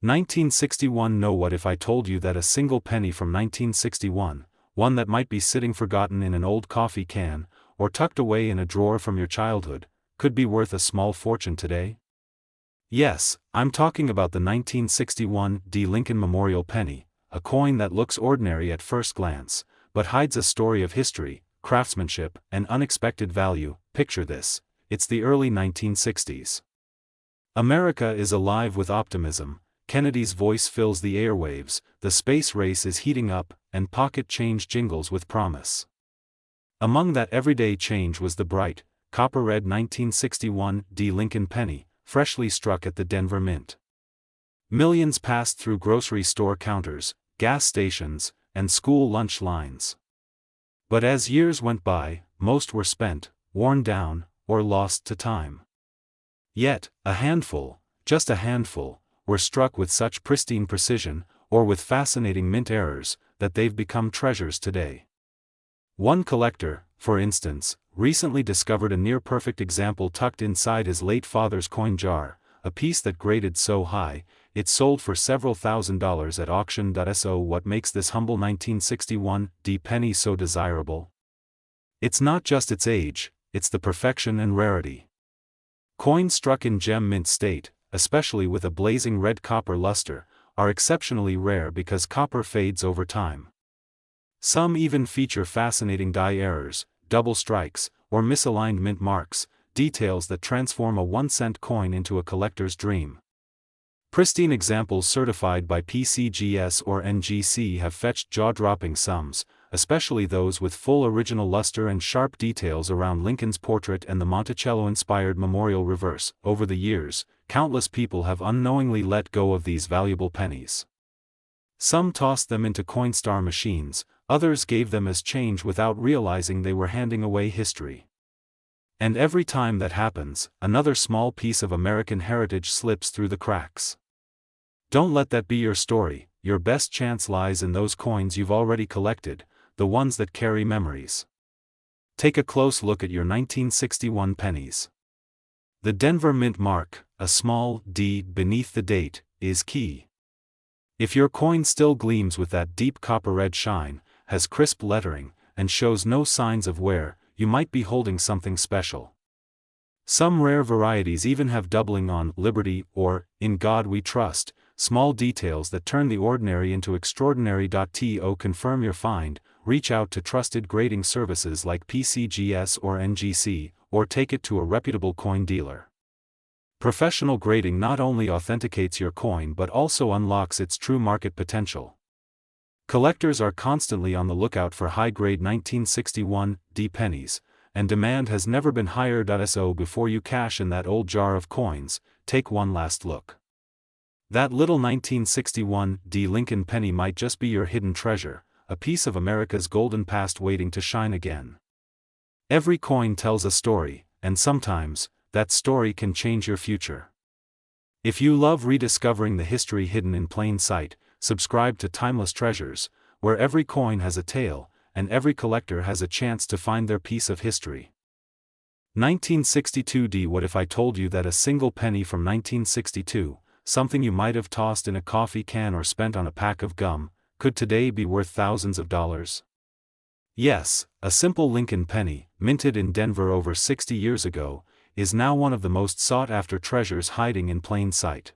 1961. Know what if I told you that a single penny from 1961, one that might be sitting forgotten in an old coffee can, or tucked away in a drawer from your childhood, could be worth a small fortune today? Yes, I'm talking about the 1961 D. Lincoln Memorial Penny, a coin that looks ordinary at first glance, but hides a story of history, craftsmanship, and unexpected value. Picture this: it's the early 1960s. America is alive with optimism, Kennedy's voice fills the airwaves, the space race is heating up, and pocket change jingles with promise. Among that everyday change was the bright, copper-red 1961 D. Lincoln penny, freshly struck at the Denver Mint. Millions passed through grocery store counters, gas stations, and school lunch lines. But as years went by, most were spent, worn down, or lost to time. Yet, a handful, just a handful, were struck with such pristine precision, or with fascinating mint errors, that they've become treasures today. One collector, for instance, recently discovered a near-perfect example tucked inside his late father's coin jar, a piece that graded so high, it sold for several $1,000s at auction. So what makes this humble 1961 D penny so desirable? It's not just its age, it's the perfection and rarity. Coins struck in gem mint state, especially with a blazing red copper luster, are exceptionally rare because copper fades over time. Some even feature fascinating die errors, double strikes, or misaligned mint marks, details that transform a 1-cent coin into a collector's dream. Pristine examples certified by PCGS or NGC have fetched jaw-dropping sums, especially those with full original luster and sharp details around Lincoln's portrait and the Monticello-inspired memorial reverse. Over the years, countless people have unknowingly let go of these valuable pennies. Some tossed them into Coinstar machines, others gave them as change without realizing they were handing away history. And every time that happens, another small piece of American heritage slips through the cracks. Don't let that be your story. Your best chance lies in those coins you've already collected, the ones that carry memories. Take a close look at your 1961 pennies. The Denver Mint mark, a small D beneath the date, is key. If your coin still gleams with that deep copper-red shine, has crisp lettering, and shows no signs of wear, you might be holding something special. Some rare varieties even have doubling on Liberty or In God We Trust, small details that turn the ordinary into extraordinary. To confirm your find, reach out to trusted grading services like PCGS or NGC, or take it to a reputable coin dealer. Professional grading not only authenticates your coin but also unlocks its true market potential. Collectors are constantly on the lookout for high-grade 1961 D pennies, and demand has never been higher. So before you cash in that old jar of coins, take one last look. That little 1961 D Lincoln penny might just be your hidden treasure, a piece of America's golden past waiting to shine again. Every coin tells a story, and sometimes, that story can change your future. If you love rediscovering the history hidden in plain sight, subscribe to Timeless Treasures, where every coin has a tale, and every collector has a chance to find their piece of history. 1962 D. What if I told you that a single penny from 1962, something you might have tossed in a coffee can or spent on a pack of gum, could today be worth thousands of dollars? Yes, a simple Lincoln penny, minted in Denver over 60 years ago, is now one of the most sought-after treasures hiding in plain sight.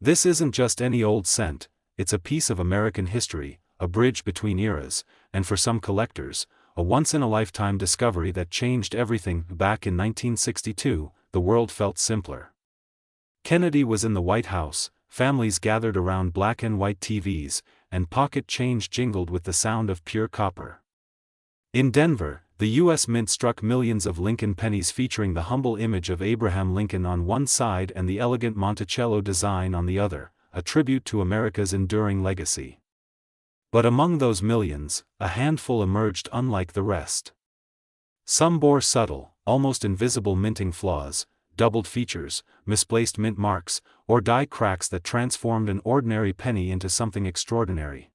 This isn't just any old cent, it's a piece of American history, a bridge between eras, and for some collectors, a once-in-a-lifetime discovery that changed everything. Back in 1962, the world felt simpler. Kennedy was in the White House, families gathered around black and white TVs, and pocket change jingled with the sound of pure copper. In Denver, the U.S. Mint struck millions of Lincoln pennies featuring the humble image of Abraham Lincoln on one side and the elegant Monticello design on the other, a tribute to America's enduring legacy. But among those millions, a handful emerged unlike the rest. Some bore subtle, almost invisible minting flaws, doubled features, misplaced mint marks, or die cracks that transformed an ordinary penny into something extraordinary.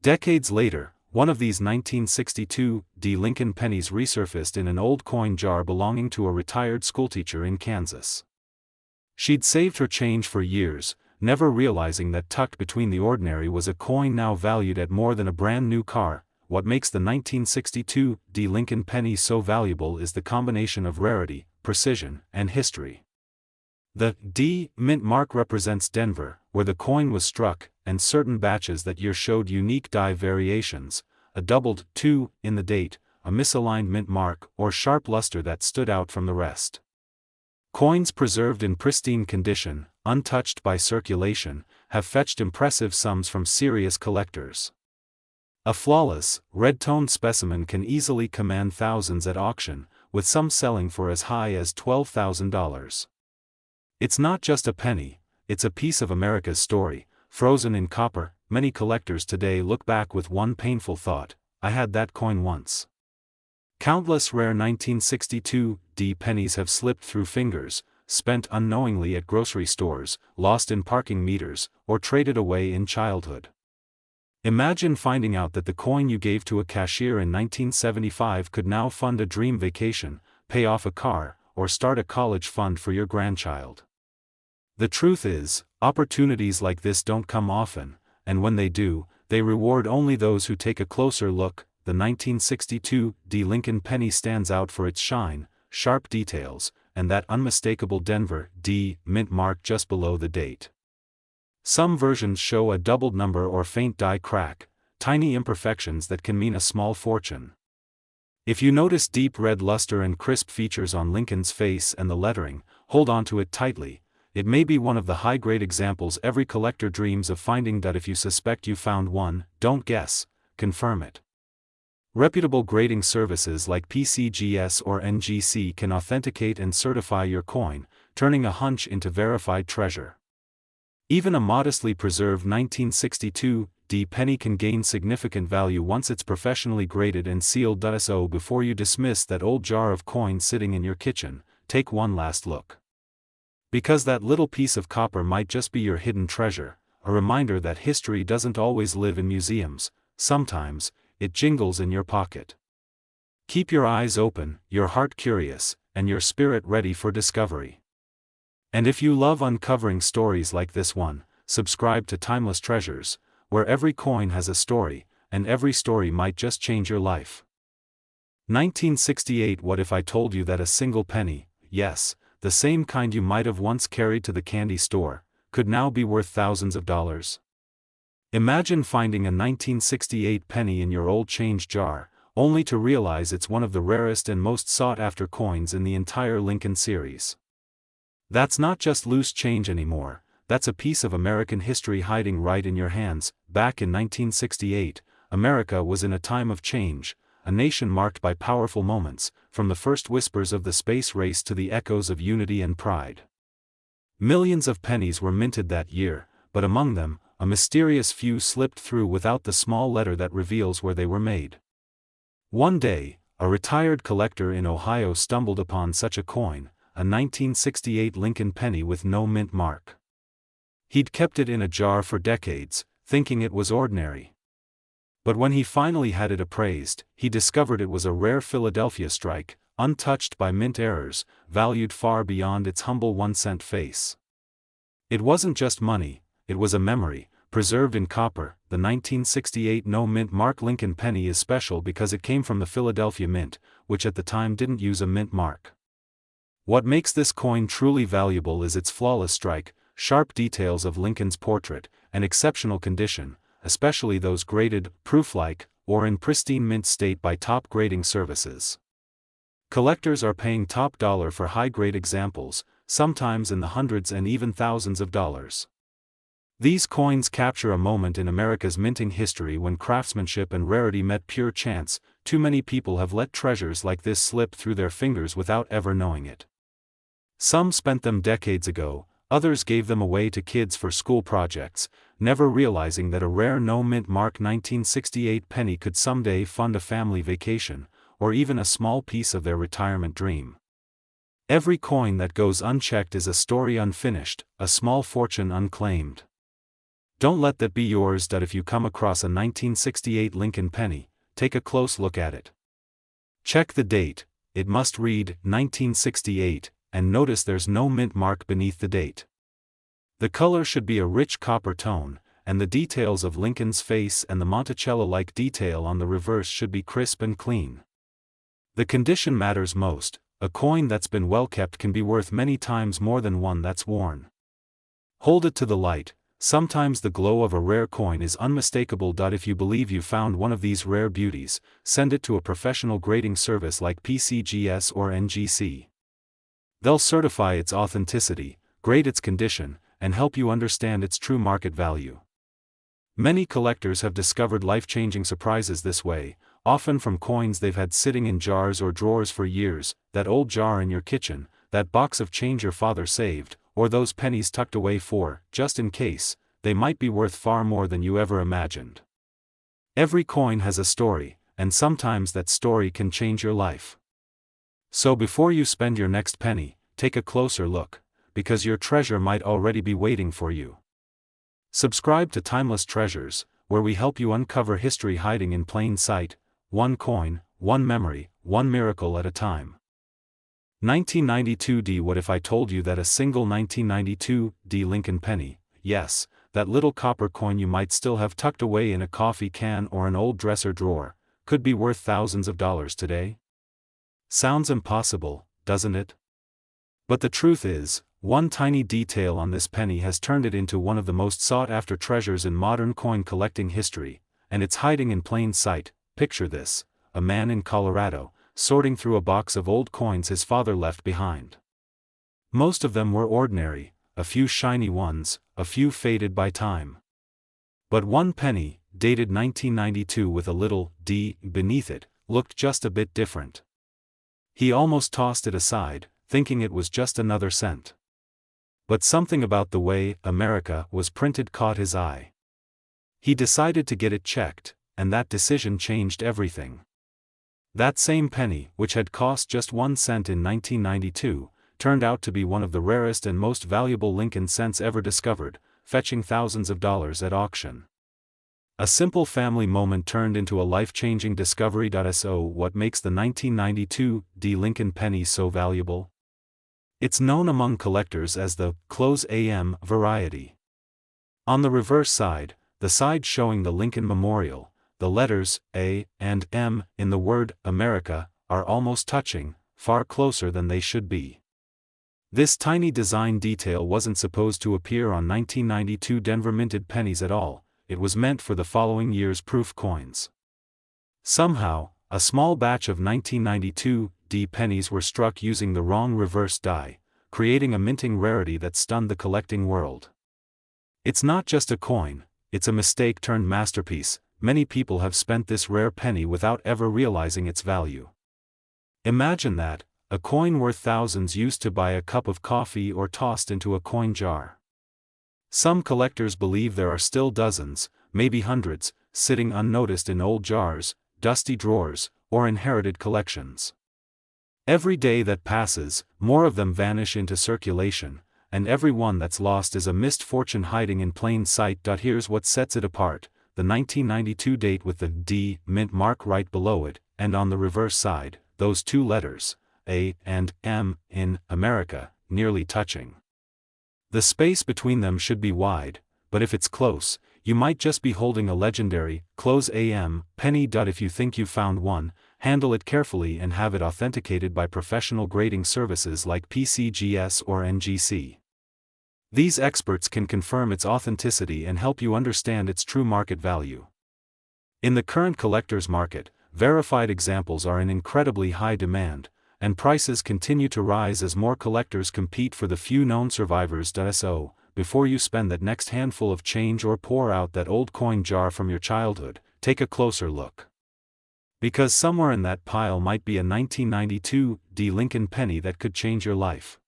Decades later, one of these 1962 D Lincoln pennies resurfaced in an old coin jar belonging to a retired schoolteacher in Kansas. She'd saved her change for years, never realizing that tucked between the ordinary was a coin now valued at more than a brand new car. What makes the 1962 D Lincoln penny so valuable is the combination of rarity, precision, and history. The D mint mark represents Denver, where the coin was struck, and certain batches that year showed unique die variations, a doubled 2 in the date, a misaligned mint mark, or sharp luster that stood out from the rest. Coins preserved in pristine condition, untouched by circulation, have fetched impressive sums from serious collectors. A flawless, red-toned specimen can easily command thousands at auction, with some selling for as high as $12,000. It's not just a penny, it's a piece of America's story, frozen in copper. Many collectors today look back with one painful thought: I had that coin once. Countless rare 1962 D pennies have slipped through fingers, spent unknowingly at grocery stores, lost in parking meters, or traded away in childhood. Imagine finding out that the coin you gave to a cashier in 1975 could now fund a dream vacation, pay off a car, or start a college fund for your grandchild. The truth is, opportunities like this don't come often, and when they do, they reward only those who take a closer look. The 1962 D Lincoln penny stands out for its shine, sharp details, and that unmistakable Denver D mint mark just below the date. Some versions show a doubled number or faint die crack, tiny imperfections that can mean a small fortune. If you notice deep red luster and crisp features on Lincoln's face and the lettering, hold on to it tightly. It may be one of the high-grade examples every collector dreams of finding. If you suspect you found one, don't guess, confirm it. Reputable grading services like PCGS or NGC can authenticate and certify your coin, turning a hunch into verified treasure. Even a modestly preserved 1962 D penny can gain significant value once it's professionally graded and sealed. So before you dismiss that old jar of coin sitting in your kitchen, take one last look. Because that little piece of copper might just be your hidden treasure, a reminder that history doesn't always live in museums. Sometimes, it jingles in your pocket. Keep your eyes open, your heart curious, and your spirit ready for discovery. And if you love uncovering stories like this one, subscribe to Timeless Treasures, where every coin has a story, and every story might just change your life. 1968. What if I told you that a single penny, yes, the same kind you might have once carried to the candy store, could now be worth thousands of dollars? Imagine finding a 1968 penny in your old change jar, only to realize it's one of the rarest and most sought-after coins in the entire Lincoln series. That's not just loose change anymore, that's a piece of American history hiding right in your hands. Back in 1968, America was in a time of change, a nation marked by powerful moments, from the first whispers of the space race to the echoes of unity and pride. Millions of pennies were minted that year, but among them, a mysterious few slipped through without the small letter that reveals where they were made. One day, a retired collector in Ohio stumbled upon such a coin, a 1968 Lincoln penny with no mint mark. He'd kept it in a jar for decades, thinking it was ordinary. But when he finally had it appraised, he discovered it was a rare Philadelphia strike, untouched by mint errors, valued far beyond its humble 1-cent face. It wasn't just money, it was a memory, preserved in copper. The 1968 no mint mark Lincoln penny is special because it came from the Philadelphia Mint, which at the time didn't use a mint mark. What makes this coin truly valuable is its flawless strike, sharp details of Lincoln's portrait, and exceptional condition, especially those graded, proof-like, or in pristine mint state by top grading services. Collectors are paying top dollar for high-grade examples, sometimes in the hundreds and even thousands of dollars. These coins capture a moment in America's minting history when craftsmanship and rarity met pure chance. Too many people have let treasures like this slip through their fingers without ever knowing it. Some spent them decades ago, others gave them away to kids for school projects, never realizing that a rare no-mint mark 1968 penny could someday fund a family vacation, or even a small piece of their retirement dream. Every coin that goes unchecked is a story unfinished, a small fortune unclaimed. Don't let that be yours. If you come across a 1968 Lincoln penny, take a close look at it. Check the date, it must read 1968, and notice there's no mint mark beneath the date. The color should be a rich copper tone, and the details of Lincoln's face and the Monticello-like detail on the reverse should be crisp and clean. The condition matters most. A coin that's been well kept can be worth many times more than one that's worn. Hold it to the light. Sometimes the glow of a rare coin is unmistakable. If you believe you found one of these rare beauties, send it to a professional grading service like PCGS or NGC. They'll certify its authenticity, grade its condition, and help you understand its true market value. Many collectors have discovered life-changing surprises this way, often from coins they've had sitting in jars or drawers for years, that old jar in your kitchen, that box of change your father saved, or those pennies tucked away for, just in case, they might be worth far more than you ever imagined. Every coin has a story, and sometimes that story can change your life. So before you spend your next penny, take a closer look, because your treasure might already be waiting for you. Subscribe to Timeless Treasures, where we help you uncover history hiding in plain sight, one coin, one memory, one miracle at a time. 1992 What if I told you that a single 1992 Lincoln penny, yes, that little copper coin you might still have tucked away in a coffee can or an old dresser drawer, could be worth thousands of dollars today? Sounds impossible, doesn't it? But the truth is, one tiny detail on this penny has turned it into one of the most sought-after treasures in modern coin collecting history, and it's hiding in plain sight. Picture this: a man in Colorado, sorting through a box of old coins his father left behind. Most of them were ordinary, a few shiny ones, a few faded by time. But one penny, dated 1992 with a little D beneath it, looked just a bit different. He almost tossed it aside, thinking it was just another cent. But something about the way America was printed caught his eye. He decided to get it checked, and that decision changed everything. That same penny, which had cost just 1 cent in 1992, turned out to be one of the rarest and most valuable Lincoln cents ever discovered, fetching thousands of dollars at auction. A simple family moment turned into a life-changing discovery. So what makes the 1992 Lincoln penny so valuable? It's known among collectors as the close AM variety. On the reverse side, the side showing the Lincoln Memorial, the letters A and M in the word America are almost touching, far closer than they should be. This tiny design detail wasn't supposed to appear on 1992 Denver minted pennies at all. It was meant for the following year's proof coins. Somehow, a small batch of 1992 pennies were struck using the wrong reverse die, creating a minting rarity that stunned the collecting world. It's not just a coin, it's a mistake turned masterpiece. Many people have spent this rare penny without ever realizing its value. Imagine that, a coin worth thousands used to buy a cup of coffee or tossed into a coin jar. Some collectors believe there are still dozens, maybe hundreds, sitting unnoticed in old jars, dusty drawers, or inherited collections. Every day that passes, more of them vanish into circulation, and every one that's lost is a missed fortune hiding in plain sight. Here's what sets it apart: the 1992 date with the D mint mark right below it, and on the reverse side, those two letters, A and M, in America, nearly touching. The space between them should be wide, but if it's close, you might just be holding a legendary, close AM, penny. If you think you've found one, handle it carefully and have it authenticated by professional grading services like PCGS or NGC. These experts can confirm its authenticity and help you understand its true market value. In the current collector's market, verified examples are in incredibly high demand, and prices continue to rise as more collectors compete for the few known survivors. So, before you spend that next handful of change or pour out that old coin jar from your childhood, take a closer look. Because somewhere in that pile might be a 1992 Lincoln penny that could change your life.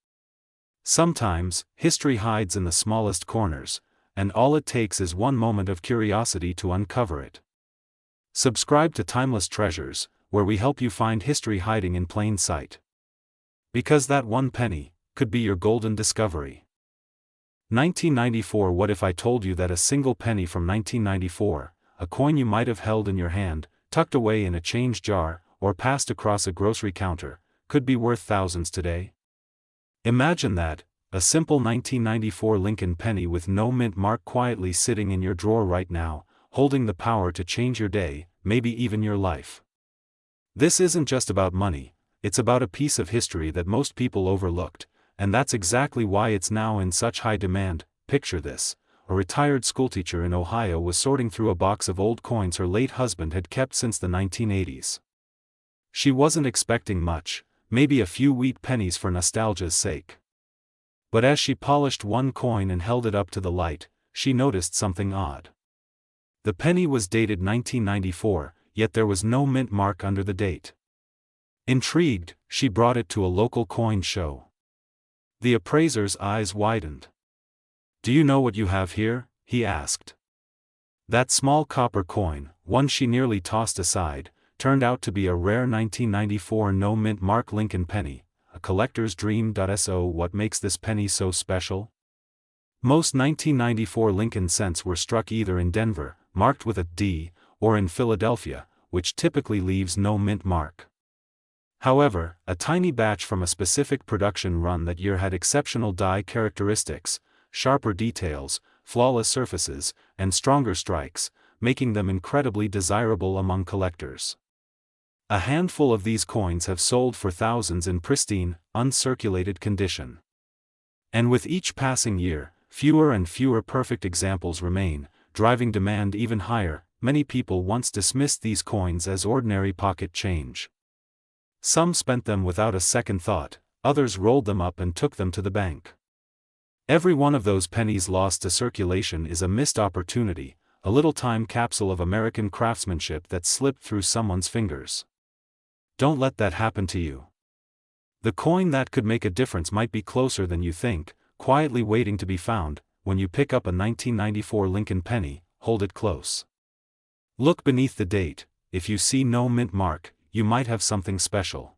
Sometimes, history hides in the smallest corners, and all it takes is one moment of curiosity to uncover it. Subscribe to Timeless Treasures, where we help you find history hiding in plain sight. Because that one penny could be your golden discovery. 1994 What if I told you that a single penny from 1994, a coin you might have held in your hand, tucked away in a change jar, or passed across a grocery counter, could be worth thousands today? Imagine that, A simple 1994 Lincoln penny with no mint mark quietly sitting in your drawer right now, holding the power to change your day, maybe even your life. This isn't just about money, it's about a piece of history that most people overlooked, and that's exactly why it's now in such high demand. Picture this. A retired schoolteacher in Ohio was sorting through a box of old coins her late husband had kept since the 1980s. She wasn't expecting much, maybe a few wheat pennies for nostalgia's sake. But as she polished one coin and held it up to the light, she noticed something odd. The penny was dated 1994, yet there was no mint mark under the date. Intrigued, she brought it to a local coin show. The appraiser's eyes widened. "Do you know what you have here?" he asked. That small copper coin, one she nearly tossed aside, turned out to be a rare 1994 no mint mark Lincoln penny, a collector's dream. So what makes this penny so special? Most 1994 Lincoln cents were struck either in Denver, marked with a D, or in Philadelphia, which typically leaves no mint mark. However, a tiny batch from a specific production run that year had exceptional die characteristics, sharper details, flawless surfaces, and stronger strikes, making them incredibly desirable among collectors. A handful of these coins have sold for thousands in pristine, uncirculated condition. And with each passing year, fewer and fewer perfect examples remain, driving demand even higher. Many people once dismissed these coins as ordinary pocket change. Some spent them without a second thought, others rolled them up and took them to the bank. Every one of those pennies lost to circulation is a missed opportunity, a little time capsule of American craftsmanship that slipped through someone's fingers. Don't let that happen to you. The coin that could make a difference might be closer than you think, quietly waiting to be found. When you pick up a 1994 Lincoln penny, hold it close. Look beneath the date. If you see no mint mark, you might have something special.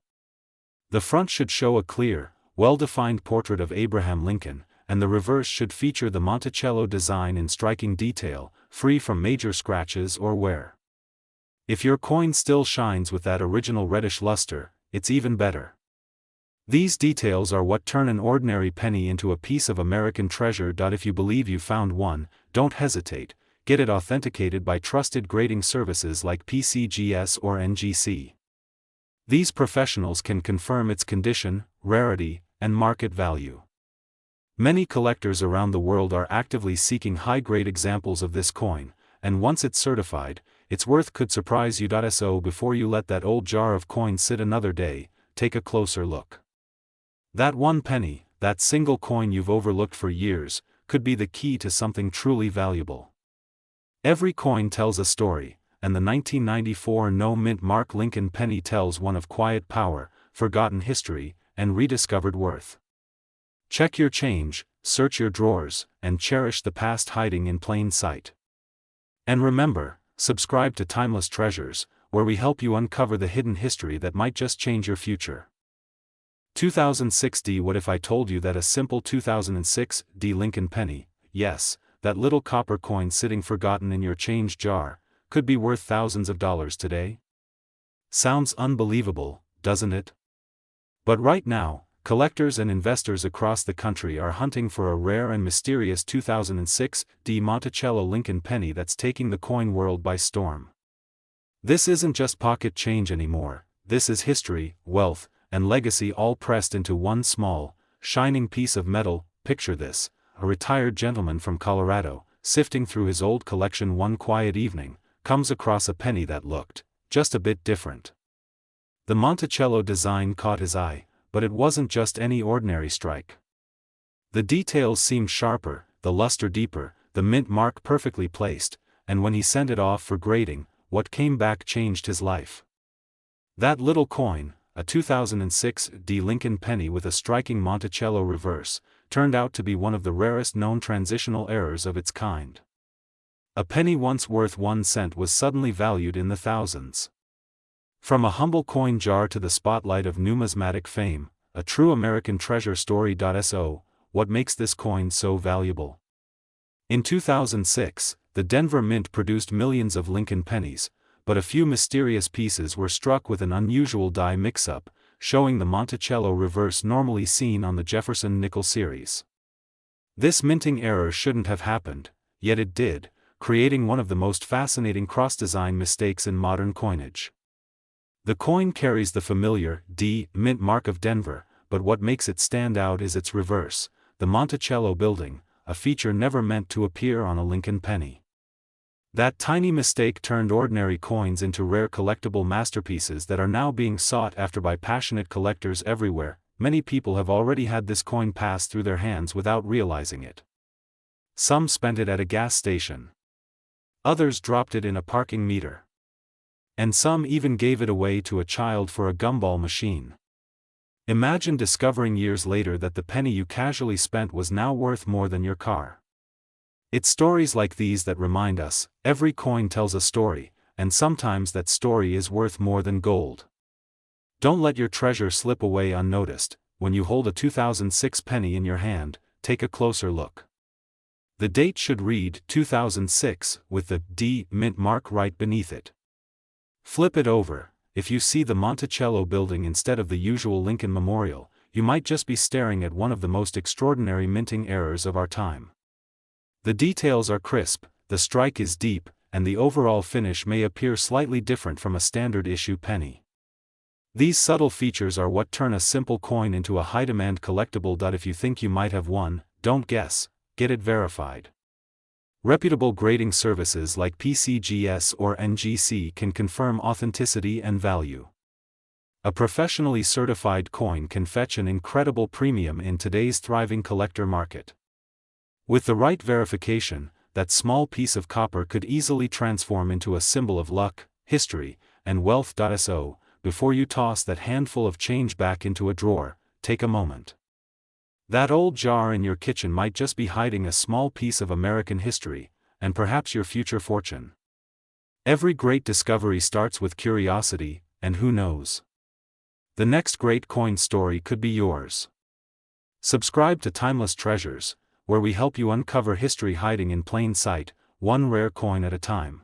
The front should show a clear, well-defined portrait of Abraham Lincoln, and the reverse should feature the Monticello design in striking detail, free from major scratches or wear. If your coin still shines with that original reddish luster, it's even better. These details are what turn an ordinary penny into a piece of American treasure. If you believe you found one, don't hesitate, get it authenticated by trusted grading services like PCGS or NGC. These professionals can confirm its condition, rarity, and market value. Many collectors around the world are actively seeking high-grade examples of this coin, and once it's certified, its worth could surprise you. So before you let that old jar of coins sit another day, take a closer look. That one penny, that single coin you've overlooked for years, could be the key to something truly valuable. Every coin tells a story, and the 1994 no mint mark Lincoln penny tells one of quiet power, forgotten history, and rediscovered worth. Check your change, search your drawers, and cherish the past hiding in plain sight. And remember, subscribe to Timeless Treasures, where we help you uncover the hidden history that might just change your future. 2006 D. What if I told you that a simple 2006 D Lincoln penny, yes, that little copper coin sitting forgotten in your change jar, could be worth thousands of dollars today? Sounds unbelievable, doesn't it? But right now, collectors and investors across the country are hunting for a rare and mysterious 2006 D Monticello Lincoln penny that's taking the coin world by storm. This isn't just pocket change anymore, this is history, wealth, and legacy all pressed into one small, shining piece of metal. Picture this: a retired gentleman from Colorado, sifting through his old collection one quiet evening, comes across a penny that looked just a bit different. The Monticello design caught his eye, but it wasn't just any ordinary strike. The details seemed sharper, the luster deeper, the mint mark perfectly placed, and when he sent it off for grading, what came back changed his life. That little coin, a 2006 D Lincoln penny with a striking Monticello reverse, turned out to be one of the rarest known transitional errors of its kind. A penny once worth 1 cent was suddenly valued in the thousands. From a humble coin jar to the spotlight of numismatic fame, a true American treasure story. So, what makes this coin so valuable? In 2006, the Denver Mint produced millions of Lincoln pennies, but a few mysterious pieces were struck with an unusual die mix-up, showing the Monticello reverse normally seen on the Jefferson nickel series. This minting error shouldn't have happened, yet it did, creating one of the most fascinating cross-design mistakes in modern coinage. The coin carries the familiar D mint mark of Denver, but what makes it stand out is its reverse, the Monticello building, a feature never meant to appear on a Lincoln penny. That tiny mistake turned ordinary coins into rare collectible masterpieces that are now being sought after by passionate collectors everywhere. Many people have already had this coin pass through their hands without realizing it. Some spent it at a gas station. Others dropped it in a parking meter. And some even gave it away to a child for a gumball machine. Imagine discovering years later that the penny you casually spent was now worth more than your car. It's stories like these that remind us, every coin tells a story, and sometimes that story is worth more than gold. Don't let your treasure slip away unnoticed. When you hold a 2006 penny in your hand, take a closer look. The date should read 2006 with the D mint mark right beneath it. Flip it over. If you see the Monticello building instead of the usual Lincoln Memorial, you might just be staring at one of the most extraordinary minting errors of our time. The details are crisp, the strike is deep, and the overall finish may appear slightly different from a standard issue penny. These subtle features are what turn a simple coin into a high-demand collectible. If you think you might have one, don't guess, get it verified. Reputable grading services like PCGS or NGC can confirm authenticity and value. A professionally certified coin can fetch an incredible premium in today's thriving collector market. With the right verification, that small piece of copper could easily transform into a symbol of luck, history, and wealth. So, before you toss that handful of change back into a drawer, take a moment. That old jar in your kitchen might just be hiding a small piece of American history, and perhaps your future fortune. Every great discovery starts with curiosity, and who knows? The next great coin story could be yours. Subscribe to Timeless Treasures, where we help you uncover history hiding in plain sight, one rare coin at a time.